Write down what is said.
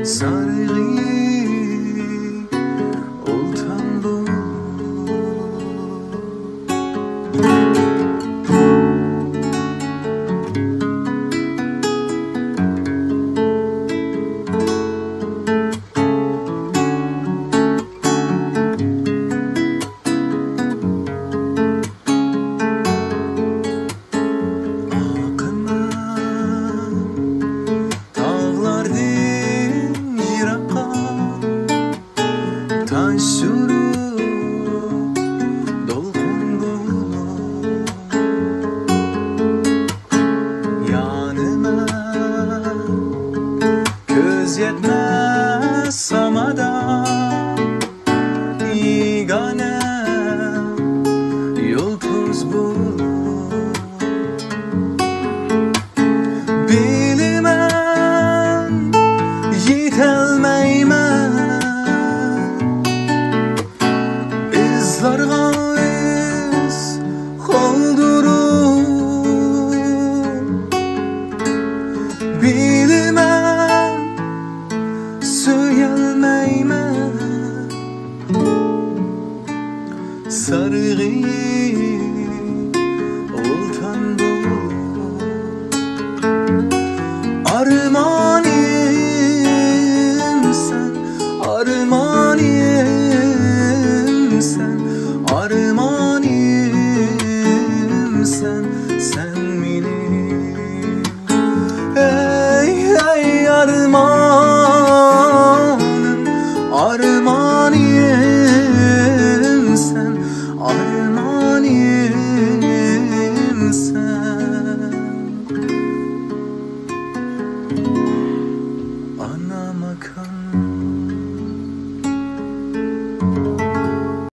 sarığı oltan bu. Taşırıp dolgun bulup yanıma göz yetmez samada yegane yıldız bulup bilmem yetelmeymen izlarga iz koldurup bilmem söyelmeymen sarığı oltan bu armanım sen, armanım sen, armanım sen, sen benim. Ey ey armanım, armanım sen, armanım sen. Anama kal.